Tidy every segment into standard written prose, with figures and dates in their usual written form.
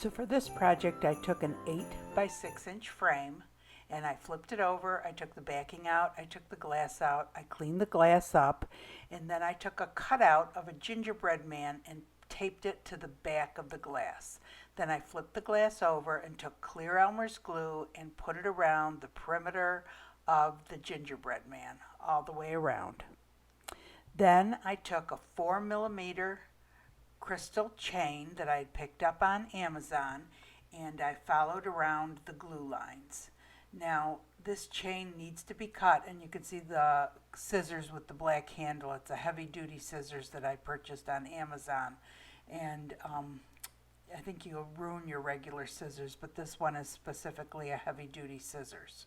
So for this project, I took an 8 by 6 inch frame and I flipped it over. I took the backing out, I took the glass out, I cleaned the glass up, and then I took a cutout of a gingerbread man and taped it to the back of the glass. Then I flipped the glass over and took clear Elmer's glue and put it around the perimeter of the gingerbread man, all the way around. Then I took a 4mm crystal chain that I had picked up on Amazon, and I followed around the glue lines. Now this chain needs to be cut, and you can see the scissors with the black handle. It's a heavy duty scissors that I purchased on Amazon, and I think you'll ruin your regular scissors, but this one is specifically a heavy duty scissors.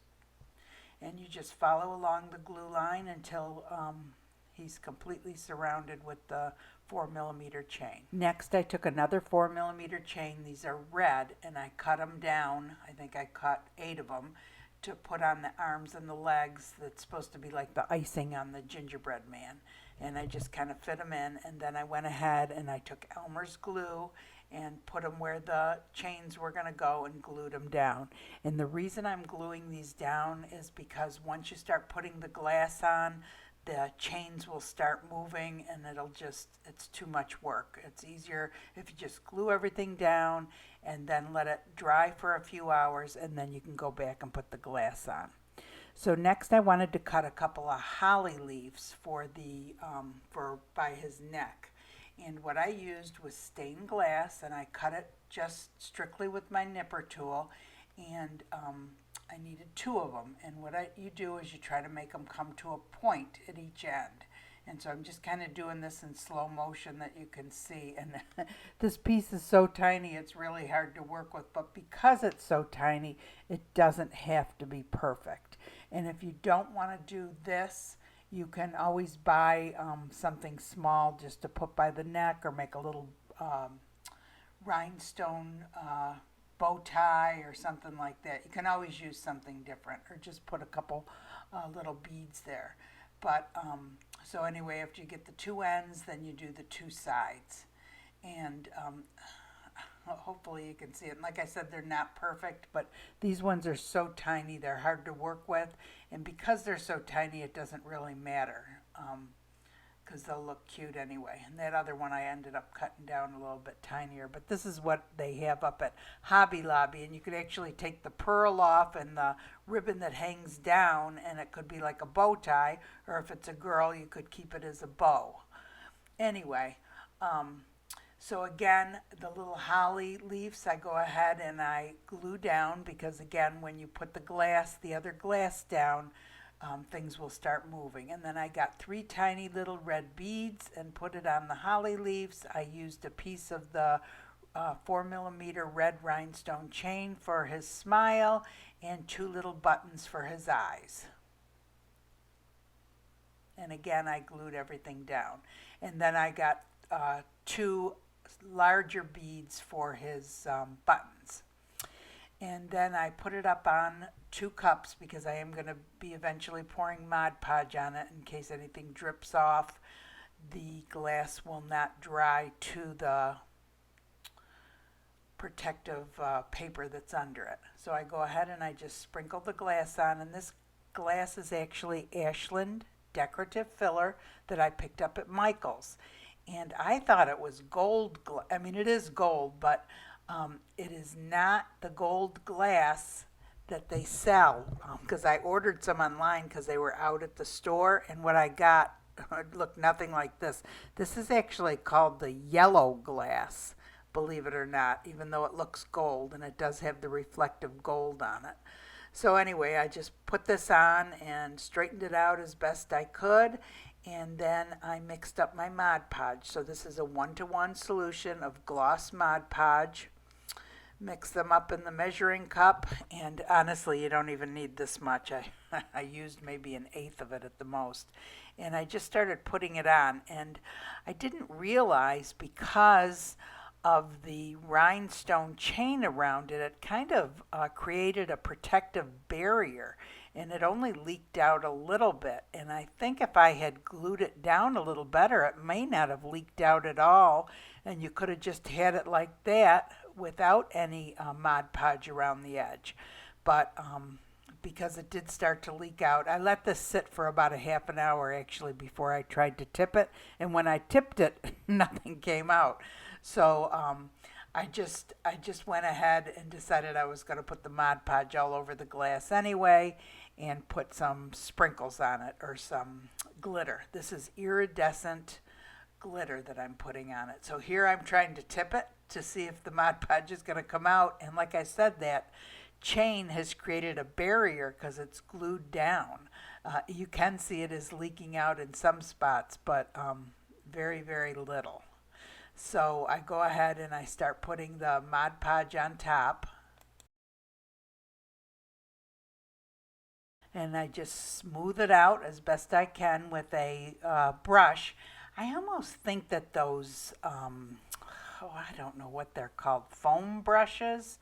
And you just follow along the glue line until he's completely surrounded with the 4mm chain. Next, I took another 4mm chain. These are red, and I cut them down. I think I cut 8 of them to put on the arms and the legs. That's supposed to be like the icing on the gingerbread man. And I just kind of fit them in, and then I went ahead and I took Elmer's glue and put them where the chains were going to go and glued them down. And the reason I'm gluing these down is because once you start putting the glass on, the chains will start moving, and it's too much work. It's easier if you just glue everything down and then let it dry for a few hours, and then you can go back and put the glass on. So next I wanted to cut a couple of holly leaves for by his neck. And what I used was stained glass, and I cut it just strictly with my nipper tool, and I needed 2 of them. And what you do is you try to make them come to a point at each end. And so I'm just kind of doing this in slow motion that you can see. And this piece is so tiny, it's really hard to work with. But because it's so tiny, it doesn't have to be perfect. And if you don't want to do this, you can always buy something small just to put by the neck, or make a little rhinestone bow tie or something like that. You can always use something different, or just put a couple little beads there. But so anyway, after you get the 2 ends, then you do the 2 sides, and hopefully you can see it. And like I said, they're not perfect, but these ones are so tiny, they're hard to work with, and because they're so tiny, it doesn't really matter, because they'll look cute anyway. And that other one I ended up cutting down a little bit tinier, but this is what they have up at Hobby Lobby, and you could actually take the pearl off and the ribbon that hangs down, and it could be like a bow tie, or if it's a girl, you could keep it as a bow. Anyway, so again, the little holly leaves I go ahead and I glue down, because again, when you put the other glass down, things will start moving. And then I got 3 tiny little red beads and put it on the holly leaves. I used a piece of the 4mm red rhinestone chain for his smile, and 2 little buttons for his eyes. And again, I glued everything down. And then I got 2 larger beads for his buttons. And then I put it up on 2 cups, because I am going to be eventually pouring Mod Podge on it in case anything drips off. The glass will not dry to the protective paper that's under it. So I go ahead and I just sprinkle the glass on, and this glass is actually Ashland decorative filler that I picked up at Michael's. And I thought it was gold. I mean, it is gold, but it is not the gold glass that they sell, because I ordered some online because they were out at the store, and what I got looked nothing like this. This is actually called the yellow glass, believe it or not, even though it looks gold, and it does have the reflective gold on it. So anyway, I just put this on and straightened it out as best I could, and then I mixed up my Mod Podge. So this is a 1-to-1 solution of gloss Mod Podge. Mix them up in the measuring cup, and honestly, you don't even need this much. I used maybe 1/8 of it at the most. And I just started putting it on, and I didn't realize, because of the rhinestone chain around it, it kind of created a protective barrier, and it only leaked out a little bit. And I think if I had glued it down a little better, it may not have leaked out at all, and you could have just had it like that without any Mod Podge around the edge. But because it did start to leak out, I let this sit for about a half an hour actually before I tried to tip it. And when I tipped it, nothing came out. So I just went ahead and decided I was going to put the Mod Podge all over the glass anyway and put some sprinkles on it, or some glitter. This is iridescent glitter that I'm putting on it. So here I'm trying to tip it to see if the Mod Podge is going to come out. And like I said, that chain has created a barrier because it's glued down. You can see it is leaking out in some spots, but very, very little. So I go ahead and I start putting the Mod Podge on top. And I just smooth it out as best I can with a brush. I almost think that those, I don't know what they're called, foam brushes,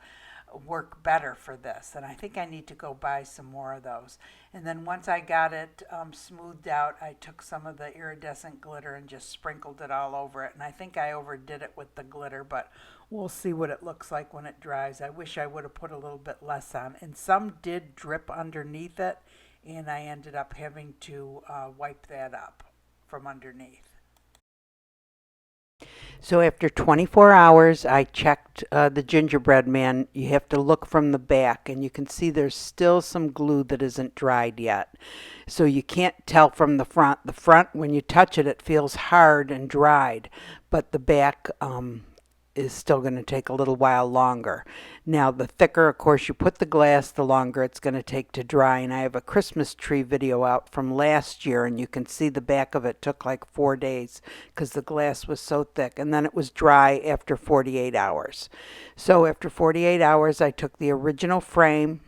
work better for this, and I think I need to go buy some more of those. And then once I got it smoothed out, I took some of the iridescent glitter and just sprinkled it all over it. And I think I overdid it with the glitter, but we'll see what it looks like when it dries. I wish I would have put a little bit less on, and some did drip underneath it, and I ended up having to wipe that up from underneath. So after 24 hours, I checked the gingerbread man. You have to look from the back, and you can see there's still some glue that isn't dried yet. So you can't tell from the front. The front, when you touch it, it feels hard and dried, but the back is still going to take a little while longer. Now, the thicker, of course, you put the glass, the longer it's going to take to dry. And I have a Christmas tree video out from last year, and you can see the back of it took like 4 days because the glass was so thick. And then it was dry after 48 hours. So after 48 hours, I took the original frame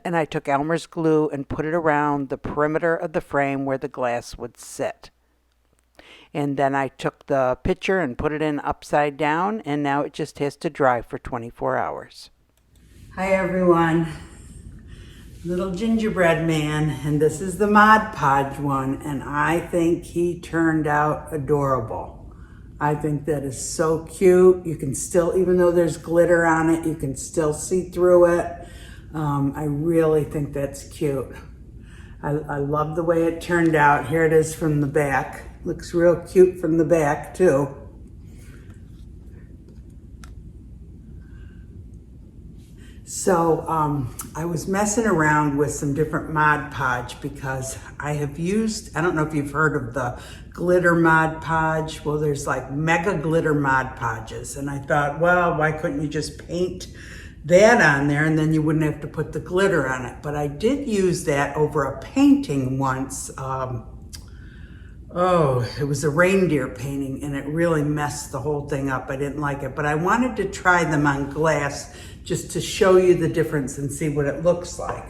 and I took Elmer's glue and put it around the perimeter of the frame where the glass would sit. And then I took the picture and put it in upside down, and now it just has to dry for 24 hours. Hi everyone, little gingerbread man, and this is the Mod Podge one, and I think he turned out adorable. I think that is so cute. You can still, even though there's glitter on it, you can still see through it. I really think that's cute. I love the way it turned out. Here it is from the back. Looks real cute from the back too. So I was messing around with some different Mod Podge because I have used, I don't know if you've heard of the glitter Mod Podge. Well, there's like mega glitter Mod Podges, and I thought, well, why couldn't you just paint that on there and then you wouldn't have to put the glitter on it? But I did use that over a painting once. It was a reindeer painting, and it really messed the whole thing up. I didn't like it, but I wanted to try them on glass just to show you the difference and see what it looks like.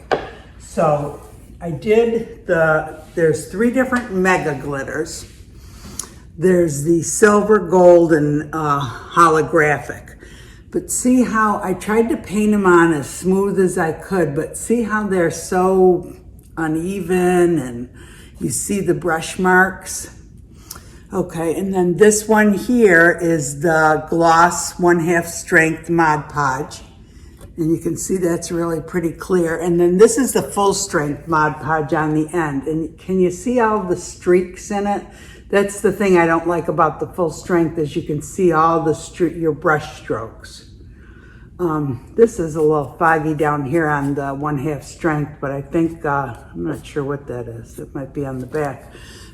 So I did there's 3 different mega glitters. There's the silver, gold, and holographic. But see how I tried to paint them on as smooth as I could, but see how they're so uneven, and you see the brush marks. Okay, and then this one here is the gloss 1/2 strength Mod Podge. And you can see that's really pretty clear. And then this is the full strength Mod Podge on the end. And can you see all the streaks in it? That's the thing I don't like about the full strength, is you can see all your brush strokes. This is a little foggy down here on the 1/2 strength, but I think, I'm not sure what that is. It might be on the back.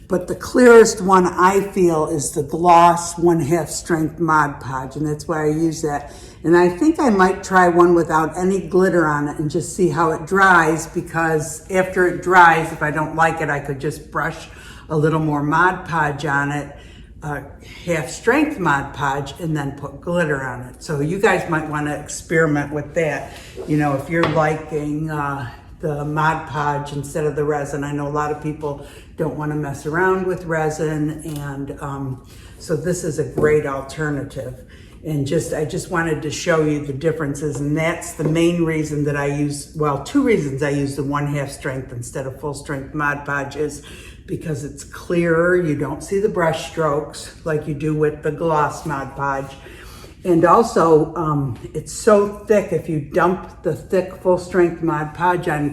But the clearest one I feel is the gloss 1/2 strength Mod Podge, and that's why I use that. And I think I might try one without any glitter on it and just see how it dries, because after it dries, if I don't like it, I could just brush a little more Mod Podge on it, 1/2 strength Mod Podge, and then put glitter on it. So you guys might want to experiment with that. You know, if you're liking the Mod Podge instead of the resin. I know a lot of people don't want to mess around with resin, and so this is a great alternative. And I just wanted to show you the differences, and that's the main reason that I use, well, 2 reasons I use the 1/2 strength instead of full strength Mod Podge is because it's clearer, you don't see the brush strokes like you do with the gloss Mod Podge. And also, it's so thick, if you dump the thick full-strength Mod Podge on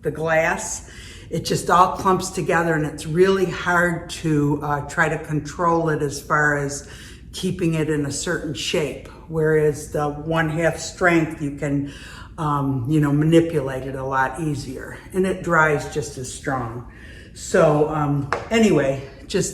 the glass, it just all clumps together, and it's really hard to try to control it as far as keeping it in a certain shape. Whereas the 1/2 strength, you can, manipulate it a lot easier, and it dries just as strong. So anyway,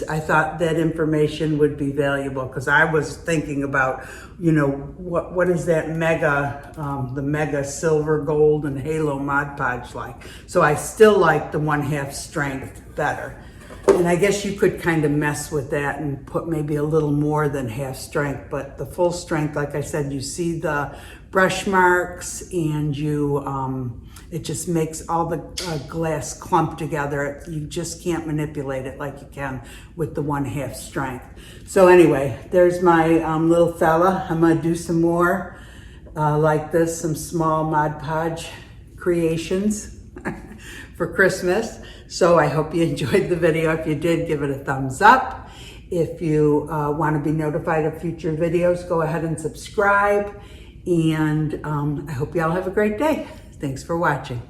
I thought that information would be valuable, because I was thinking about, what is that the mega silver, gold, and halo Mod Podge like? So I still like the 1/2 strength better. And I guess you could kind of mess with that and put maybe a little more than 1/2 strength, but the full strength, like I said, you see the brush marks, and it just makes all the glass clump together. You just can't manipulate it like you can with the 1/2 strength. So anyway, there's my little fella. I'm gonna do some more like this, some small Mod Podge creations for Christmas. So I hope you enjoyed the video. If you did, give it a thumbs up. If you want to be notified of future videos, go ahead and subscribe. And I hope you all have a great day. Thanks for watching.